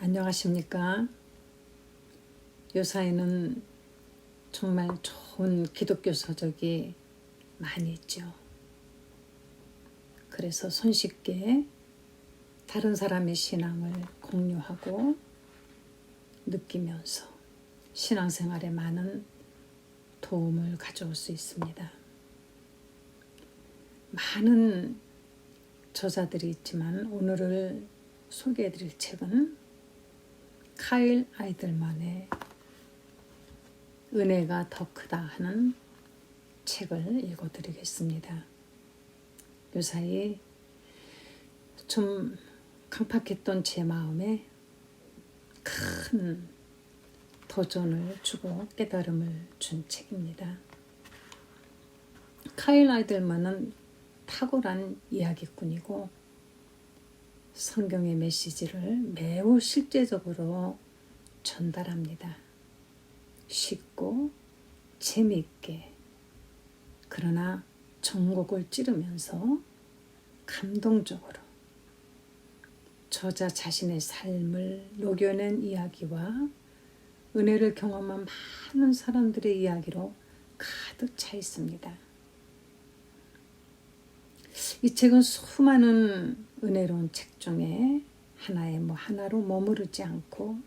안녕하십니까? 요사이는 정말 좋은 기독교 서적이 많이 있죠. 그래서 손쉽게 다른 사람의 신앙을 공유하고 느끼면서 신앙생활에 많은 도움을 가져올 수 있습니다. 많은 저자들이 있지만 오늘 소개해드릴 책은 카일 아이들만의 은혜가 더 크다 하는 책을 읽어드리겠습니다. 요사이 좀 강팍했던 제 마음에 큰 도전을 주고 깨달음을 준 책입니다. 카일 아이들만은 탁월한 이야기꾼이고 성경의 메시지를 매우 실제적으로 전달합니다. 쉽고 재미있게, 그러나 전곡을 찌르면서 감동적으로 저자 자신의 삶을 녹여낸 이야기와 은혜를 경험한 많은 사람들의 이야기로 가득 차 있습니다. 이 책은 수많은 은혜로운 책 중에 하나로 머무르지 않고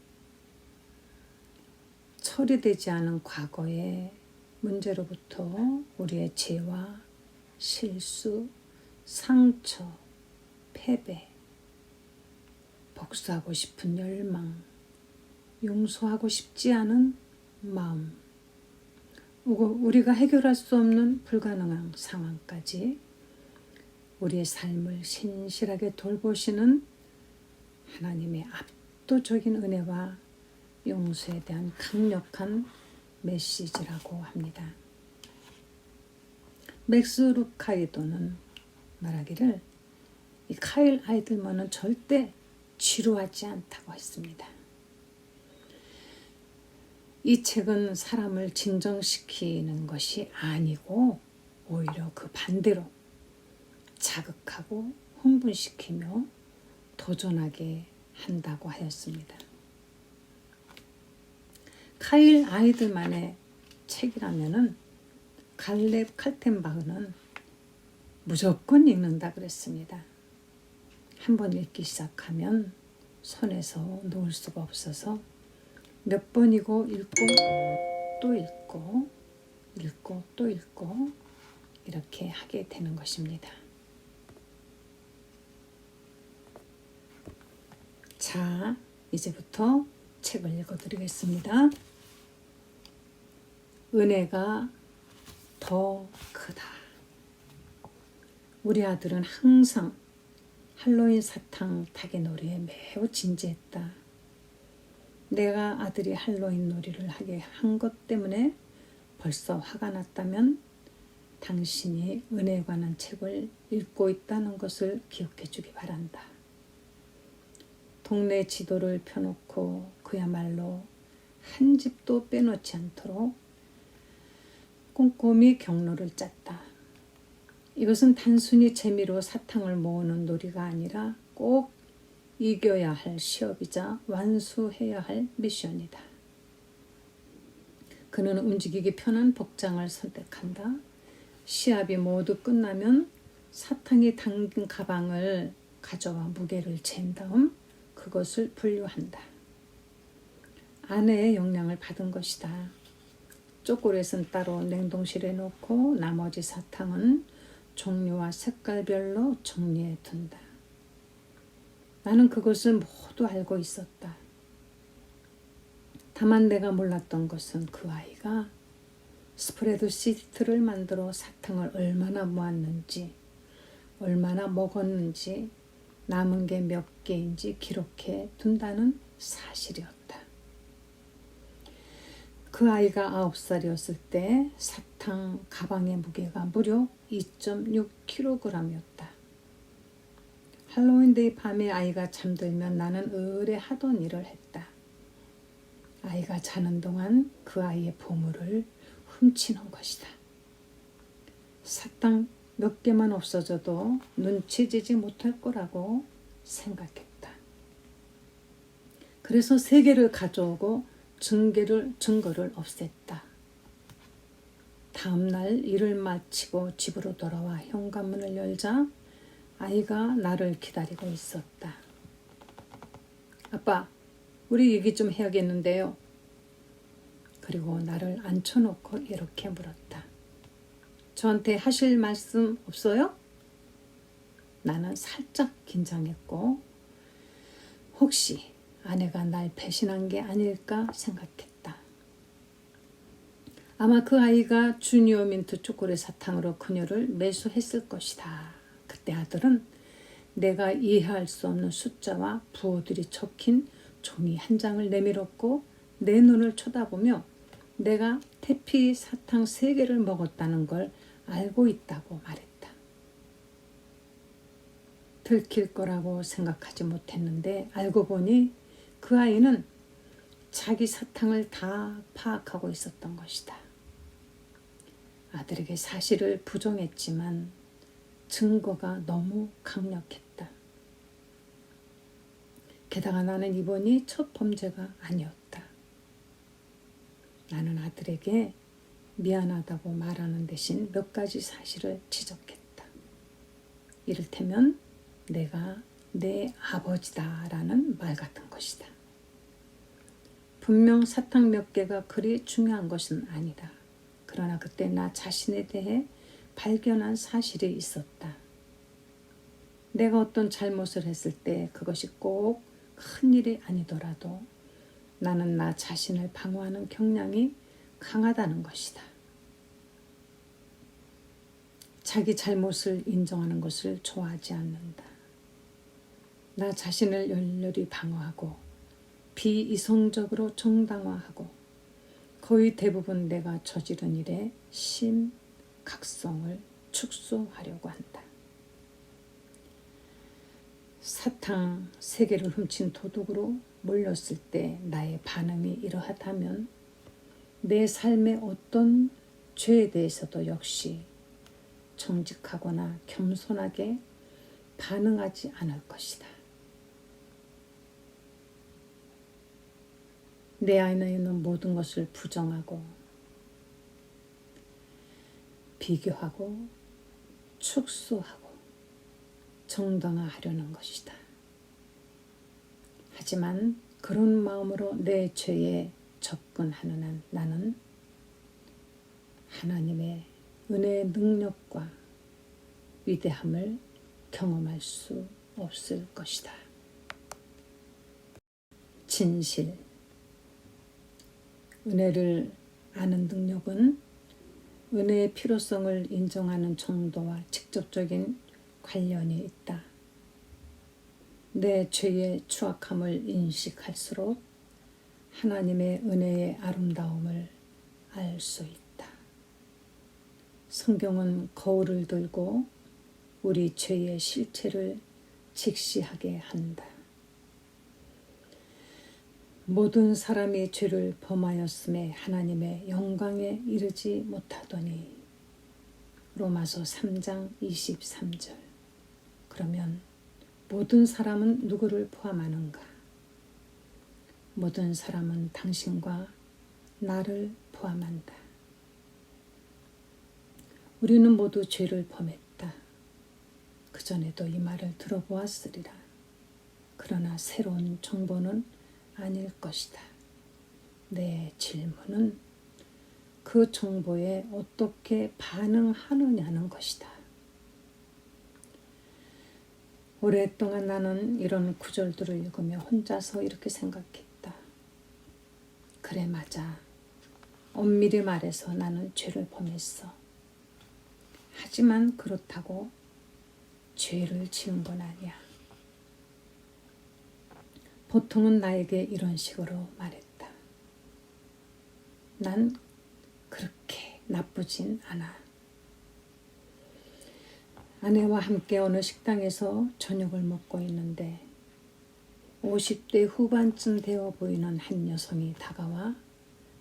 처리되지 않은 과거의 문제로부터 우리의 죄와 실수, 상처, 패배, 복수하고 싶은 열망, 용서하고 싶지 않은 마음, 우리가 해결할 수 없는 불가능한 상황까지 우리의 삶을 신실하게 돌보시는 하나님의 압도적인 은혜와 용서에 대한 강력한 메시지라고 합니다. 맥스 루카이도는 말하기를 이 카일 아이들만은 절대 지루하지 않다고 했습니다. 이 책은 사람을 진정시키는 것이 아니고 오히려 그 반대로 자극하고 흥분시키며 도전하게 한다고 하였습니다. 카일 아이들만의 책이라면은 갈렙 칼텐바흐는 무조건 읽는다 그랬습니다. 한번 읽기 시작하면 손에서 놓을 수가 없어서 몇 번이고 읽고 또 읽고 읽고 또 읽고 이렇게 하게 되는 것입니다. 자, 이제부터 책을 읽어드리겠습니다. 은혜가 더 크다. 우리 아들은 항상 할로윈 사탕 타기 놀이에 매우 진지했다. 내가 아들이 할로윈 놀이를 하게 한 것 때문에 벌써 화가 났다면 당신이 은혜에 관한 책을 읽고 있다는 것을 기억해 주기 바란다. 동네 지도를 펴놓고 그야말로 한 집도 빼놓지 않도록 꼼꼼히 경로를 짰다. 이것은 단순히 재미로 사탕을 모으는 놀이가 아니라 꼭 이겨야 할 시험이자 완수해야 할 미션이다. 그는 움직이기 편한 복장을 선택한다. 시합이 모두 끝나면 사탕이 담긴 가방을 가져와 무게를 잰 다음 그것을 분류한다. 아내의 영향을 받은 것이다. 초콜릿은 따로 냉동실에 놓고 나머지 사탕은 종류와 색깔별로 정리해 둔다. 나는 그것을 모두 알고 있었다. 다만 내가 몰랐던 것은 그 아이가 스프레드 시트를 만들어 사탕을 얼마나 모았는지, 얼마나 먹었는지, 남은 게 몇 개인지 기록해 둔다는 사실이었다. 그 아이가 9살이었을 때 사탕 가방의 무게가 무려 2.6kg이었다. 할로윈데이 밤에 아이가 잠들면 나는 의뢰하던 일을 했다. 아이가 자는 동안 그 아이의 보물을 훔치는 것이다. 사탕 몇 개만 없어져도 눈치채지 못할 거라고 생각했다. 그래서 세계를 가져오고 증거를 없앴다. 다음날 일을 마치고 집으로 돌아와 현관문을 열자 아이가 나를 기다리고 있었다. 아빠, 우리 얘기 좀 해야겠는데요. 그리고 나를 앉혀놓고 이렇게 물었다. 저한테 하실 말씀 없어요? 나는 살짝 긴장했고 혹시 아내가 날 배신한 게 아닐까 생각했다. 아마 그 아이가 주니어 민트 초콜릿 사탕으로 그녀를 매수했을 것이다. 그때 아들은 내가 이해할 수 없는 숫자와 부호들이 적힌 종이 한 장을 내밀었고 내 눈을 쳐다보며 내가 태피 사탕 3개를 먹었다는 걸 알고 있다고 말했다. 들킬 거라고 생각하지 못했는데 알고 보니 그 아이는 자기 사탕을 다 파악하고 있었던 것이다. 아들에게 사실을 부정했지만 증거가 너무 강력했다. 게다가 나는 이번이 첫 범죄가 아니었다. 나는 아들에게 미안하다고 말하는 대신 몇 가지 사실을 지적했다. 이를테면 내가 내 아버지다라는 말 같은 것이다. 분명 사탕 몇 개가 그리 중요한 것은 아니다. 그러나 그때 나 자신에 대해 발견한 사실이 있었다. 내가 어떤 잘못을 했을 때 그것이 꼭 큰일이 아니더라도 나는 나 자신을 방어하는 경향이 강하다는 것이다. 자기 잘못을 인정하는 것을 좋아하지 않는다. 나 자신을 열렬히 방어하고 비이성적으로 정당화하고 거의 대부분 내가 저지른 일에 심각성을 축소하려고 한다. 사탕 3개를 훔친 도둑으로 몰렸을 때 나의 반응이 이러하다면 내 삶의 어떤 죄에 대해서도 역시 정직하거나 겸손하게 반응하지 않을 것이다. 내 안에 있는 모든 것을 부정하고 비교하고 축소하고 정당화하려는 것이다. 하지만 그런 마음으로 내 죄에 접근하는 한 나는 하나님의 은혜의 능력과 위대함을 경험할 수 없을 것이다. 진실. 은혜를 아는 능력은 은혜의 필요성을 인정하는 정도와 직접적인 관련이 있다. 내 죄의 추악함을 인식할수록 하나님의 은혜의 아름다움을 알 수 있다. 성경은 거울을 들고 우리 죄의 실체를 직시하게 한다. 모든 사람이 죄를 범하였음에 하나님의 영광에 이르지 못하더니 로마서 3장 23절. 그러면 모든 사람은 누구를 포함하는가? 모든 사람은 당신과 나를 포함한다. 우리는 모두 죄를 범했다. 그전에도 이 말을 들어보았으리라. 그러나 새로운 정보는 아닐 것이다. 내 질문은 그 정보에 어떻게 반응하느냐는 것이다. 오랫동안 나는 이런 구절들을 읽으며 혼자서 이렇게 생각했다. 그래, 맞아. 엄밀히 말해서 나는 죄를 범했어. 하지만 그렇다고 죄를 지은 건 아니야. 보통은 나에게 이런 식으로 말했다. 난 그렇게 나쁘진 않아. 아내와 함께 어느 식당에서 저녁을 먹고 있는데 50대 후반쯤 되어 보이는 한 여성이 다가와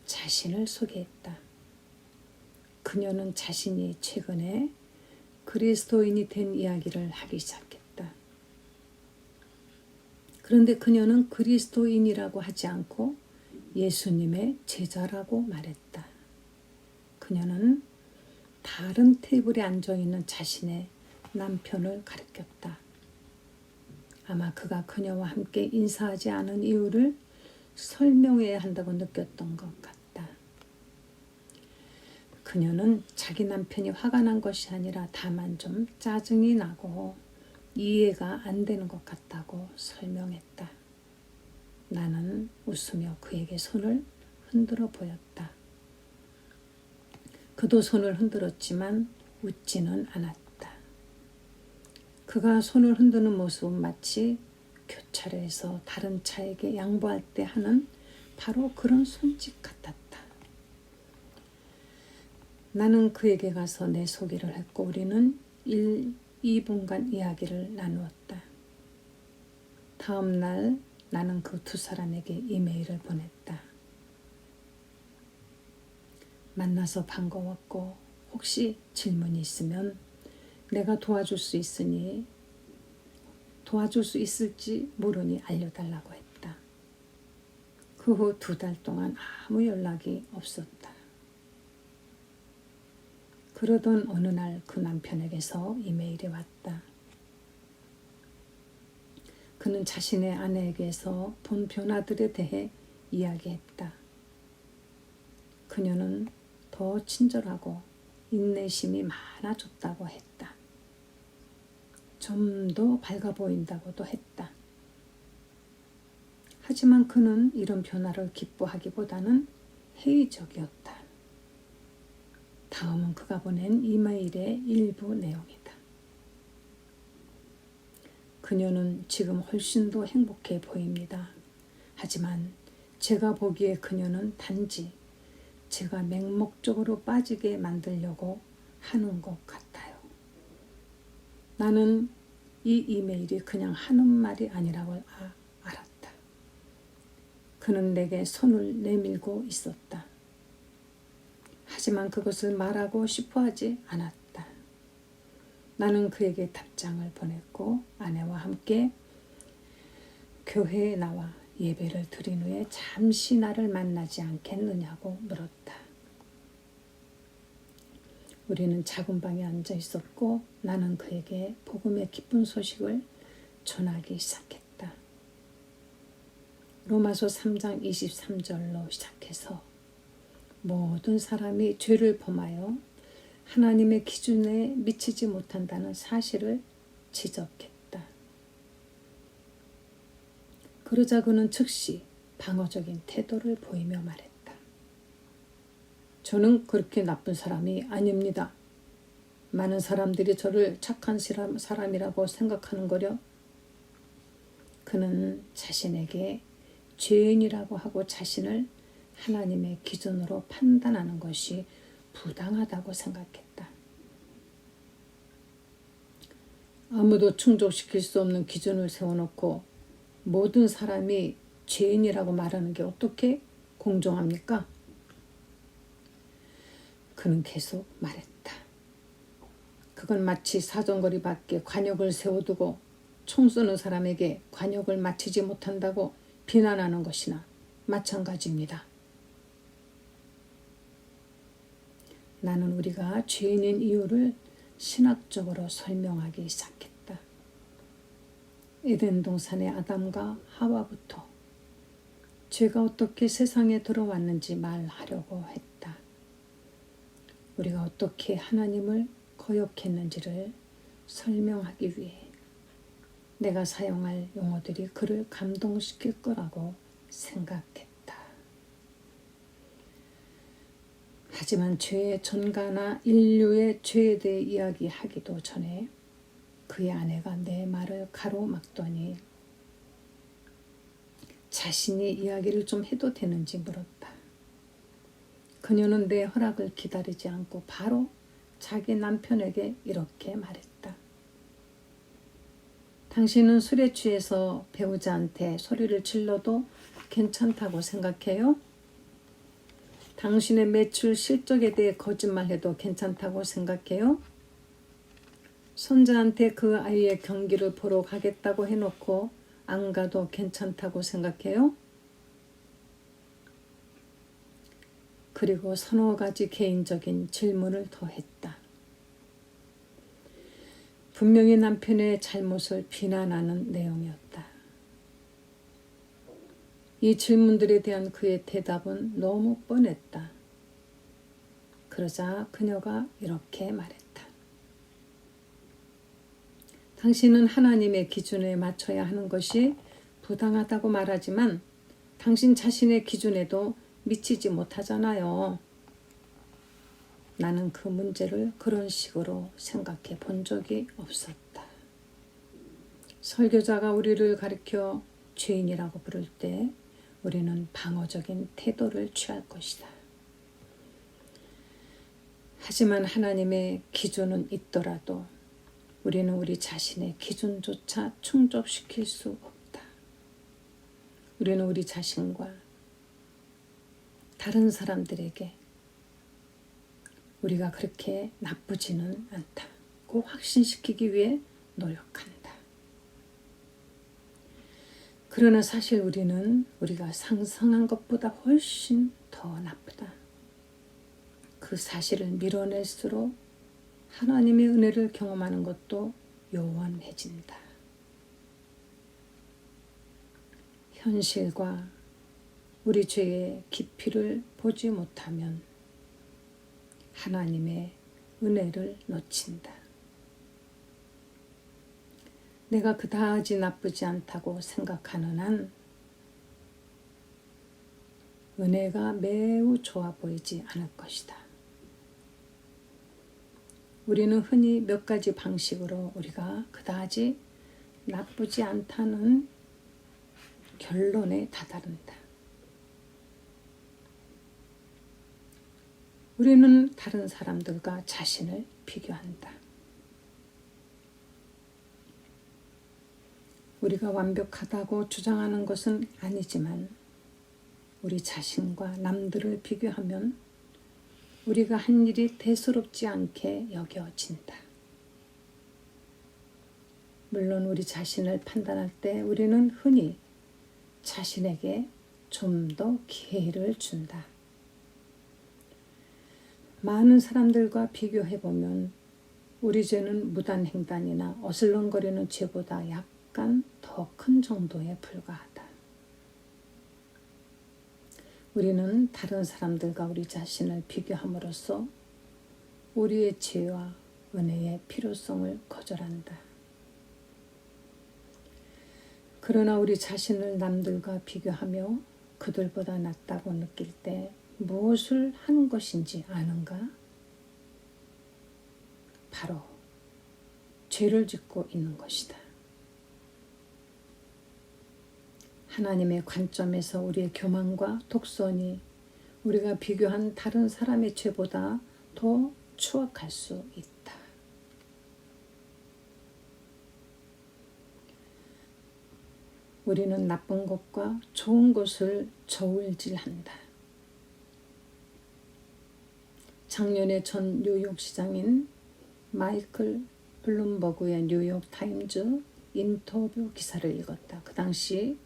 자신을 소개했다. 그녀는 자신이 최근에 그리스도인이 된 이야기를 하기 시작했다. 그런데 그녀는 그리스도인이라고 하지 않고 예수님의 제자라고 말했다. 그녀는 다른 테이블에 앉아있는 자신의 남편을 가리켰다. 아마 그가 그녀와 함께 인사하지 않은 이유를 설명해야 한다고 느꼈던 것 같다. 그녀는 자기 남편이 화가 난 것이 아니라 다만 좀 짜증이 나고 이해가 안 되는 것 같다고 설명했다. 나는 웃으며 그에게 손을 흔들어 보였다. 그도 손을 흔들었지만 웃지는 않았다. 그가 손을 흔드는 모습은 마치 교차로에서 다른 차에게 양보할 때 하는 바로 그런 손짓 같았다. 나는 그에게 가서 내 소개를 했고 우리는 2분간 이야기를 나누었다. 다음 날 나는 그 두 사람에게 이메일을 보냈다. 만나서 반가웠고 혹시 질문이 있으면 내가 도와줄 수 있을지 모르니 알려달라고 했다. 그 후 2달 동안 아무 연락이 없었다. 그러던 어느 날 그 남편에게서 이메일이 왔다. 그는 자신의 아내에게서 본 변화들에 대해 이야기했다. 그녀는 더 친절하고 인내심이 많아졌다고 했다. 좀 더 밝아 보인다고도 했다. 하지만 그는 이런 변화를 기뻐하기보다는 회의적이었다. 다음은 그가 보낸 이메일의 일부 내용이다. 그녀는 지금 훨씬 더 행복해 보입니다. 하지만 제가 보기에 그녀는 단지 제가 맹목적으로 빠지게 만들려고 하는 것 같아요. 나는 이 이메일이 그냥 하는 말이 아니라고 알았다. 그는 내게 손을 내밀고 있었다. 하지만 그것을 말하고 싶어 하지 않았다. 나는 그에게 답장을 보냈고 아내와 함께 교회에 나와 예배를 드린 후에 잠시 나를 만나지 않겠느냐고 물었다. 우리는 작은 방에 앉아 있었고 나는 그에게 복음의 기쁜 소식을 전하기 시작했다. 로마서 3장 23절로 시작해서 모든 사람이 죄를 범하여 하나님의 기준에 미치지 못한다는 사실을 지적했다. 그러자 그는 즉시 방어적인 태도를 보이며 말했다. 저는 그렇게 나쁜 사람이 아닙니다. 많은 사람들이 저를 착한 사람이라고 생각하는 거려. 그는 자신에게 죄인이라고 하고 자신을 하나님의 기준으로 판단하는 것이 부당하다고 생각했다. 아무도 충족시킬 수 없는 기준을 세워놓고 모든 사람이 죄인이라고 말하는 게 어떻게 공정합니까? 그는 계속 말했다. 그건 마치 사정거리 밖에 관역을 세워두고 총 쏘는 사람에게 관역을 맞추지 못한다고 비난하는 것이나 마찬가지입니다. 나는 우리가 죄인인 이유를 신학적으로 설명하기 시작했다. 에덴 동산의 아담과 하와부터 죄가 어떻게 세상에 들어왔는지 말하려고 했다. 우리가 어떻게 하나님을 거역했는지를 설명하기 위해 내가 사용할 용어들이 그를 감동시킬 거라고 생각했다. 하지만 죄의 전가나 인류의 죄에 대해 이야기하기도 전에 그의 아내가 내 말을 가로막더니 자신이 이야기를 좀 해도 되는지 물었다. 그녀는 내 허락을 기다리지 않고 바로 자기 남편에게 이렇게 말했다. 당신은 술에 취해서 배우자한테 소리를 질러도 괜찮다고 생각해요? 당신의 매출 실적에 대해 거짓말해도 괜찮다고 생각해요? 손자한테 그 아이의 경기를 보러 가겠다고 해놓고 안 가도 괜찮다고 생각해요? 그리고 서너 가지 개인적인 질문을 더 했다. 분명히 남편의 잘못을 비난하는 내용이었다. 이 질문들에 대한 그의 대답은 너무 뻔했다. 그러자 그녀가 이렇게 말했다. 당신은 하나님의 기준에 맞춰야 하는 것이 부당하다고 말하지만 당신 자신의 기준에도 미치지 못하잖아요. 나는 그 문제를 그런 식으로 생각해 본 적이 없었다. 설교자가 우리를 가리켜 죄인이라고 부를 때 우리는 방어적인 태도를 취할 것이다. 하지만 하나님의 기준은 있더라도 우리는 우리 자신의 기준조차 충족시킬 수 없다. 우리는 우리 자신과 다른 사람들에게 우리가 그렇게 나쁘지는 않다고 확신시키기 위해 노력한다. 그러나 사실 우리는 우리가 상상한 것보다 훨씬 더 나쁘다. 그 사실을 밀어낼수록 하나님의 은혜를 경험하는 것도 요원해진다. 현실과 우리 죄의 깊이를 보지 못하면 하나님의 은혜를 놓친다. 내가 그다지 나쁘지 않다고 생각하는 한 은혜가 매우 좋아 보이지 않을 것이다. 우리는 흔히 몇 가지 방식으로 우리가 그다지 나쁘지 않다는 결론에 다다른다. 우리는 다른 사람들과 자신을 비교한다. 우리가 완벽하다고 주장하는 것은 아니지만 우리 자신과 남들을 비교하면 우리가 한 일이 대수롭지 않게 여겨진다. 물론 우리 자신을 판단할 때 우리는 흔히 자신에게 좀 더 기회를 준다. 많은 사람들과 비교해보면 우리 죄는 무단횡단이나 어슬렁거리는 죄보다 약간 더 큰 정도에 불과하다. 우리는 다른 사람들과 우리 자신을 비교함으로써 우리의 죄와 은혜의 필요성을 거절한다. 그러나 우리 자신을 남들과 비교하며 그들보다 낫다고 느낄 때 무엇을 하는 것인지 아는가? 바로 죄를 짓고 있는 것이다. 하나님의 관점에서 우리의 교만과 독선이 우리가 비교한 다른 사람의 죄보다 더 추악할 수 있다. 우리는 나쁜 것과 좋은 것을 저울질한다. 작년에 전 뉴욕 시장인 마이클 블룸버그의 뉴욕 타임즈 인터뷰 기사를 읽었다. 그 당시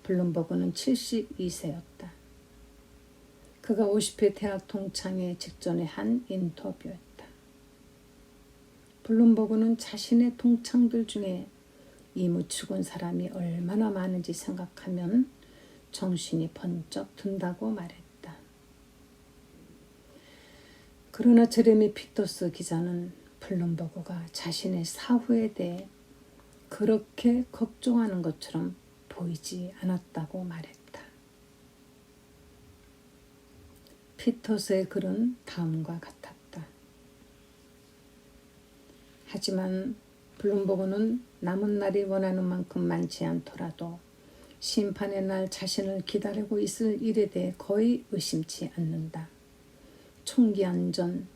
블룸버그는 72세였다. 그가 50회 대학 동창회 직전에 한 인터뷰였다. 블룸버그는 자신의 동창들 중에 이무 죽은 사람이 얼마나 많은지 생각하면 정신이 번쩍 든다고 말했다. 그러나 제레미 피터스 기자는 블룸버그가 자신의 사후에 대해 그렇게 걱정하는 것처럼 보이지 않았다고 말했다. 피터스의 글은 다음과 같았다. 하지만 블룸버그는 남은 날이 원하는 만큼 많지 않더라도 심판의 날 자신을 기다리고 있을 일에 대해 거의 의심치 않는다. 총기 안전,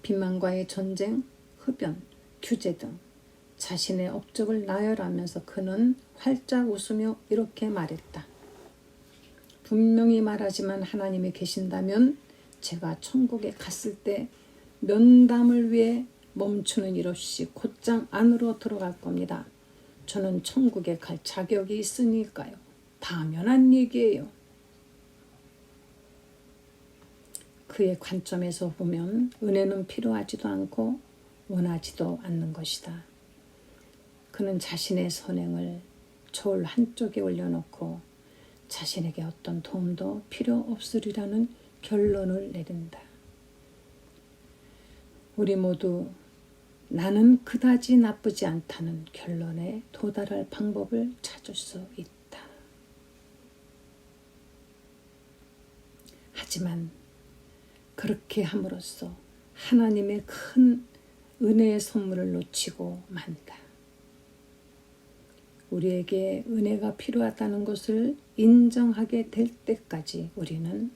비만과의 전쟁, 흡연, 규제 등 자신의 업적을 나열하면서 그는 활짝 웃으며 이렇게 말했다. 분명히 말하지만 하나님이 계신다면 제가 천국에 갔을 때 면담을 위해 멈추는 일 없이 곧장 안으로 들어갈 겁니다. 저는 천국에 갈 자격이 있으니까요. 당연한 얘기예요. 그의 관점에서 보면 은혜는 필요하지도 않고 원하지도 않는 것이다. 그는 자신의 선행을 저울 한쪽에 올려놓고 자신에게 어떤 도움도 필요 없으리라는 결론을 내린다. 우리 모두 나는 그다지 나쁘지 않다는 결론에 도달할 방법을 찾을 수 있다. 하지만 그렇게 함으로써 하나님의 큰 은혜의 선물을 놓치고 만다. 우리에게 은혜가 필요하다는 것을 인정하게 될 때까지 우리는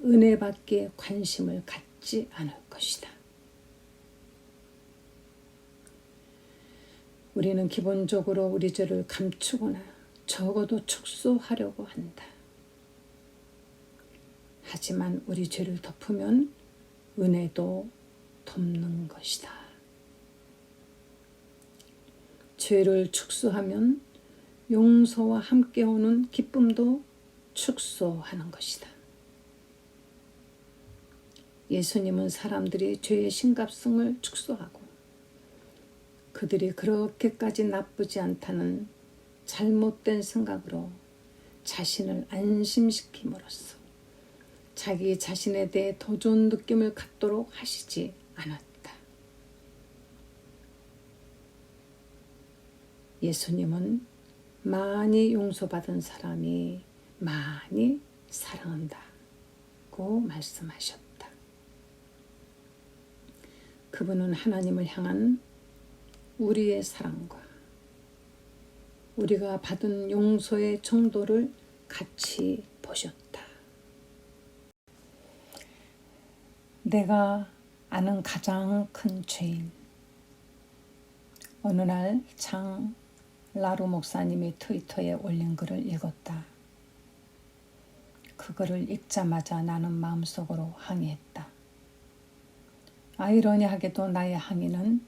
은혜밖에 관심을 갖지 않을 것이다. 우리는 기본적으로 우리 죄를 감추거나 적어도 축소하려고 한다. 하지만 우리 죄를 덮으면 은혜도 덮는 것이다. 죄를 축소하면 용서와 함께 오는 기쁨도 축소하는 것이다. 예수님은 사람들이 죄의 심각성을 축소하고 그들이 그렇게까지 나쁘지 않다는 잘못된 생각으로 자신을 안심시킴으로써 자기 자신에 대해 더 좋은 느낌을 갖도록 하시지 않았다. 예수님은 많이 용서받은 사람이 많이 사랑한다고 말씀하셨다. 그분은 하나님을 향한 우리의 사랑과 우리가 받은 용서의 정도를 같이 보셨다. 내가 아는 가장 큰 죄인. 어느 날 장 라루 목사님이 트위터에 올린 글을 읽었다. 그 글을 읽자마자 나는 마음속으로 항의했다. 아이러니하게도 나의 항의는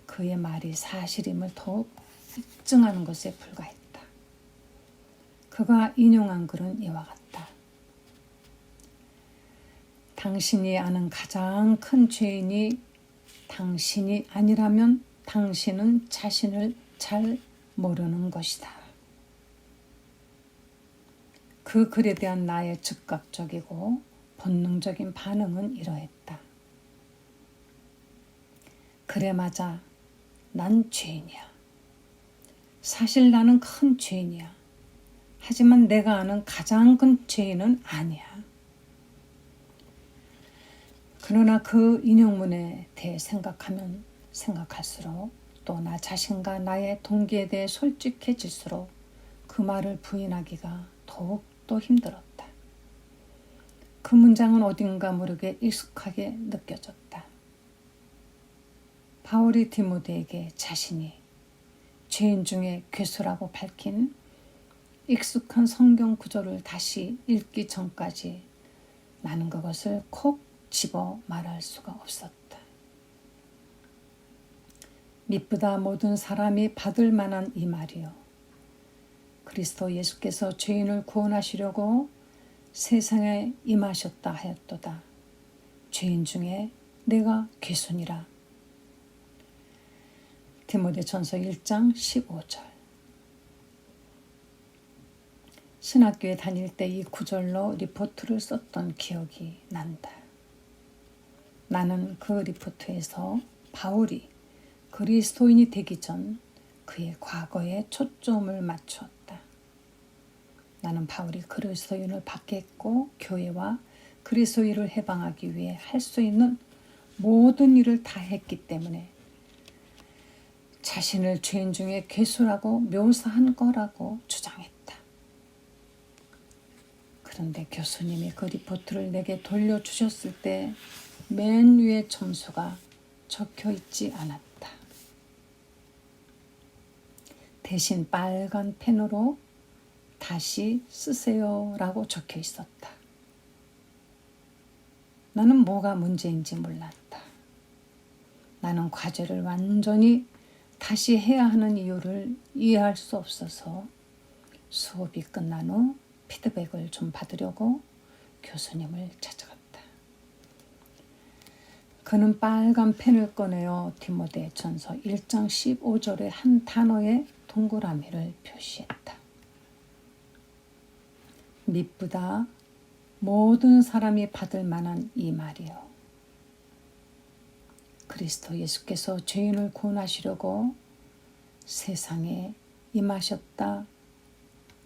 그의 말이 사실임을 더욱 입증하는 것에 불과했다. 그가 인용한 글은 이와 같다. 당신이 아는 가장 큰 죄인이 당신이 아니라면 당신은 자신을 잘 모르는 것이다. 그 글에 대한 나의 즉각적이고 본능적인 반응은 이러했다. 그래 맞아. 난 죄인이야. 사실 나는 큰 죄인이야. 하지만 내가 아는 가장 큰 죄인은 아니야. 그러나 그 인용문에 대해 생각하면 생각할수록 또 나 자신과 나의 동기에 대해 솔직해질수록 그 말을 부인하기가 더욱더 힘들었다. 그 문장은 어딘가 모르게 익숙하게 느껴졌다. 바울이 디모데에게 자신이 죄인 중에 괴수라고 밝힌 익숙한 성경 구절을 다시 읽기 전까지 나는 그것을 콕 집어 말할 수가 없었다. 미쁘다 모든 사람이 받을 만한 이 말이요. 그리스도 예수께서 죄인을 구원하시려고 세상에 임하셨다 하였도다. 죄인 중에 내가 괴수니라. 디모데전서 1장 15절. 신학교에 다닐 때 이 구절로 리포트를 썼던 기억이 난다. 나는 그 리포트에서 바울이 그리스도인이 되기 전 그의 과거에 초점을 맞추었다. 나는 바울이 그리스도인을 받겠고 교회와 그리스도인을 해방하기 위해 할 수 있는 모든 일을 다 했기 때문에 자신을 죄인 중에 괴수라고 묘사한 거라고 주장했다. 그런데 교수님이 그 리포트를 내게 돌려주셨을 때 맨 위에 점수가 적혀 있지 않았다. 대신 빨간 펜으로 다시 쓰세요 라고 적혀 있었다. 나는 뭐가 문제인지 몰랐다. 나는 과제를 완전히 다시 해야 하는 이유를 이해할 수 없어서 수업이 끝난 후 피드백을 좀 받으려고 교수님을 찾아갔다. 그는 빨간 펜을 꺼내어 디모데전서 1장 15절의 한 단어에 동그라미를 표시했다. 미쁘다 모든 사람이 받을 만한 이 말이요. 그리스도 예수께서 죄인을 구원하시려고 세상에 임하셨다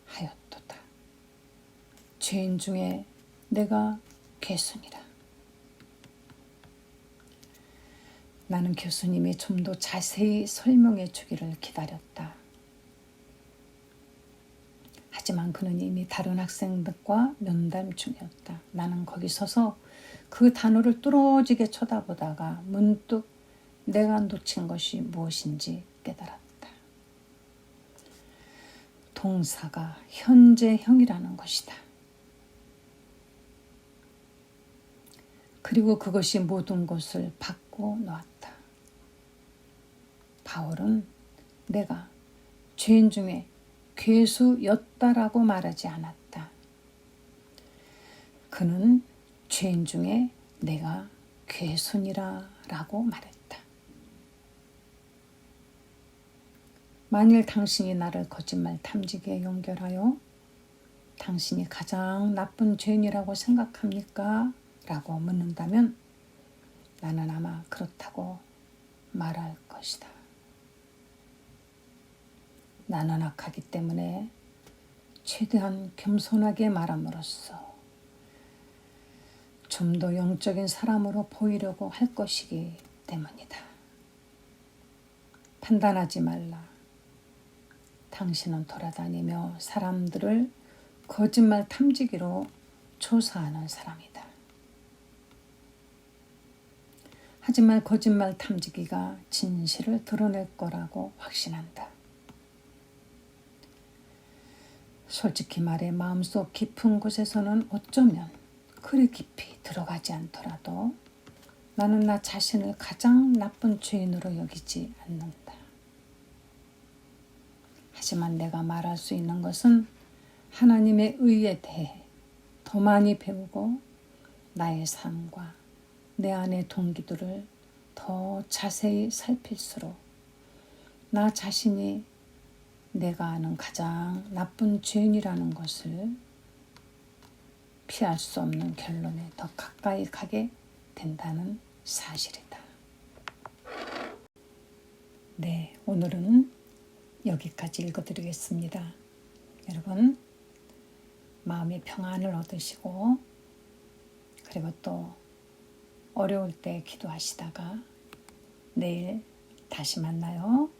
하였도다. 죄인 중에 내가 괴순이라. 나는 교수님이 좀 더 자세히 설명해 주기를 기다렸다. 하지만 그는 이미 다른 학생들과 면담 중이었다. 나는 거기 서서 그 단어를 뚫어지게 쳐다보다가 문득 내가 놓친 것이 무엇인지 깨달았다. 동사가 현재형이라는 것이다. 그리고 그것이 모든 것을 바꿔 놓았다. 바울은 내가 죄인 중에 괴수였다라고 말하지 않았다. 그는 죄인 중에 내가 괴순이라라고 말했다. 만일 당신이 나를 거짓말 탐지기에 연결하여 당신이 가장 나쁜 죄인이라고 생각합니까? 라고 묻는다면 나는 아마 그렇다고 말할 것이다. 나는 악하기 때문에 최대한 겸손하게 말함으로써 좀 더 영적인 사람으로 보이려고 할 것이기 때문이다. 판단하지 말라. 당신은 돌아다니며 사람들을 거짓말 탐지기로 조사하는 사람이다. 하지만 거짓말 탐지기가 진실을 드러낼 거라고 확신한다. 솔직히 말해 마음속 깊은 곳에서는 어쩌면 그리 깊이 들어가지 않더라도 나는 나 자신을 가장 나쁜 죄인으로 여기지 않는다. 하지만 내가 말할 수 있는 것은 하나님의 의에 대해 더 많이 배우고 나의 삶과 내 안의 동기들을 더 자세히 살필수록 나 자신이 내가 아는 가장 나쁜 죄인이라는 것을 피할 수 없는 결론에 더 가까이 가게 된다는 사실이다. 네, 오늘은 여기까지 읽어드리겠습니다. 여러분, 마음의 평안을 얻으시고 그리고 또 어려울 때 기도하시다가 내일 다시 만나요.